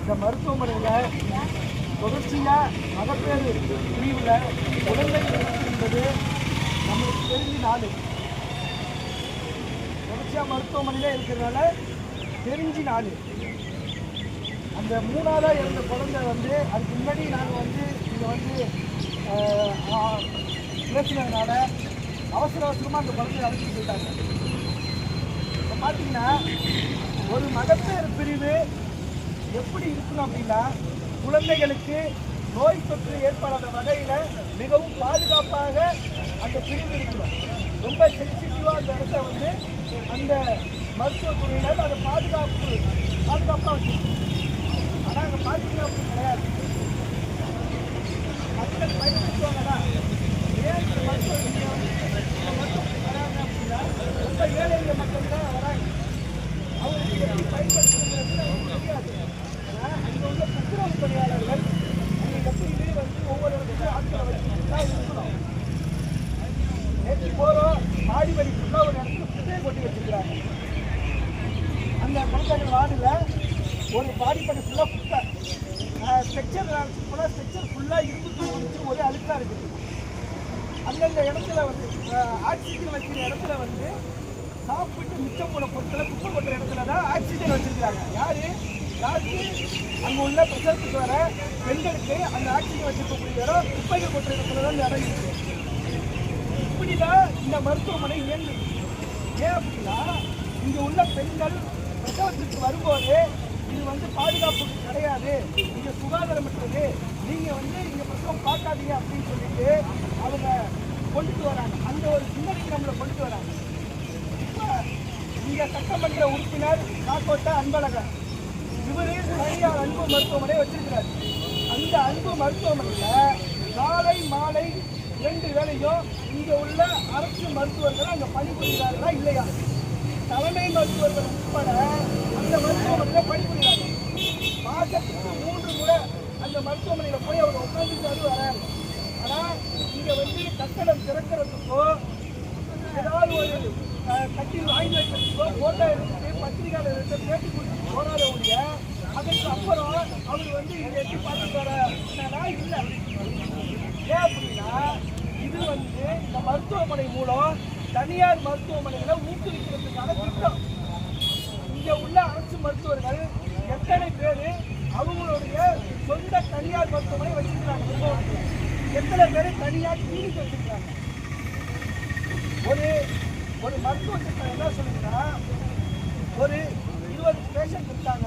இந்த மருத்துவமனையில் தொடர்ச்சியாக மகப்பேறு பிரிவில் குழந்தை என்பது நம்மளுக்கு தெரிஞ்சு நாள் தொடர்ச்சியாக மருத்துவமனையில் இருக்கிறதுனால தெரிஞ்சு நாள் அந்த 3ஆவதாக இருந்த குழந்தை வந்து அதுக்கு முன்னாடி நாங்கள் வந்து இங்கே பேசுனதுனால அவசரமாக அந்த குழந்தைய அழைச்சிட்டு போயிட்டாங்க. இப்போ பார்த்தீங்கன்னா ஒரு மகப்பேறு பிரிவு எப்படி இருக்கணும் அப்படின்னா குழந்தைகளுக்கு நோய் தொற்று ஏற்படாத வகையில் மிகவும் பாதுகாப்பாக அந்த பிரிவு இருக்கணும். ரொம்ப சென்சிட்டிவாக அந்த இடத்த வந்து அந்த மருத்துவத்துறையினர் அதை பாதுகாப்பாக வச்சுருக்கோம். ஆனால் அங்கே பார்த்தீங்கன்னா அப்படி கிடையாது. மக்கள் பயன்படுத்துவாங்கன்னா ஏன் இந்த மருத்துவமனைக்கு வராங்க அப்படின்னா ரொம்ப ஏழை மக்கள் தான் வராங்க. அவங்களுக்கு எப்படி பயன்படுத்துறது அவங்களுக்கு தெரியாது. ஆனால் அங்கே உள்ள துப்புரவு பணியாளர்கள் அங்கே எப்பயுமே வந்து ஒவ்வொரு இடத்துலையும் ஆட்களை வச்சுட்டு தான் இருக்கணும். நேற்று போகிறோம் மாடி வரி ஃபுல்லாக ஒரு இடத்துல குப்பையை கொட்டி வச்சுருக்கிறாங்க. அந்த குழந்தைகள் வார்டில் ஒரு பாடி பண்ணி ஃபுல்லாக குப்பை ஸ்ட்ரக்சர் போனால் ஸ்ட்ரக்சர் ஃபுல்லாக இரும்பு வச்சு ஒரே அழுக்காக இருக்குது. அந்தந்த இடத்துல வந்து ஆக்சிஜன் வைக்கிற இடத்துல வந்து சாப்பிட்டு மிச்சம் போன பொருட்களை குப்பை கொட்டுற இடத்துல தான் ஆக்சிஜன் வச்சிருக்கிறாங்க. யாருக்கு அங்கே உள்ள பிரசவத்துக்கு வர பெண்களுக்கு அந்த ஆக்சிஜன் வச்சிருக்கக்கூடிய இடம் குப்பைகள் கொட்டுற இடத்துல தான் இந்த இடம் இருக்குது. இப்படி தான் இந்த மருத்துவமனை இயங்குது. ஏன் அப்படின்னா இங்கே உள்ள பெண்கள் பிரசவத்துக்கு வரும்போது இது வந்து பாதுகாப்பு கிடையாது, இங்கே சுகாதாரமற்றது, நீங்கள் வந்து இங்கே பிரசவம் பார்க்காதீங்க அப்படின்னு சொல்லிட்டு அவங்க கொண்டுட்டு வராங்க. அந்த ஒரு சிந்தனைக்கு நம்மளை கொண்டுட்டு வராங்க. இப்போ இங்கே சட்டமன்ற உறுப்பினர் காக்கோட்டை அன்பழகன் இவர் தனியார் அன்பு மருத்துவமனை வச்சிருக்கிறார். அந்த அன்பு மருத்துவமனையில் காலை மாலை 2 வேளையும் இங்கே உள்ள அரசு மருத்துவர்கள் அங்கே பணிபுரிகிறார்களா இல்லையா? தலைமை மருத்துவர்கள் உட்பட அந்த மருத்துவமனையில் பணிபுரிகிறாங்க. மாதத்துக்கு 3 முறை அந்த மருத்துவமனையில் போய் அவங்க உட்காந்துட்டு வராங்க. ஆனால் இங்கே வந்து கட்டடம் திறக்கிறதுக்கோ ஏதாவது ஒரு கட்டில் வாங்கி வைக்கிறதுக்கோ ஃபோட்டோ எடுத்துட்டு பத்திரிகையாளர்கிட்ட பேட்டி கொடுத்து போராட முடிய அதற்கு அப்புறம் அவர் வந்து இங்கே எட்டி பார்த்துட்டு வர இல்லை. ஏன் அப்படின்னா இது வந்து இந்த மருத்துவமனை மூலம் தனியார் மருத்துவமனைகளை ஊக்குவிக்கிறதுக்கான திட்டம். இங்கே உள்ள அரசு மருத்துவர்கள் எத்தனை பேர் அவங்களுடைய சொந்த தனியார் மருத்துவமனை வச்சிருக்காங்க, எத்தனை பேர் தனியார் கிளினிக் வச்சிருக்காங்க. ஒரு மருத்துவ திட்டம் என்ன சொல்லுங்கன்னா ஒரு 20 பேஷண்ட் இருக்காங்க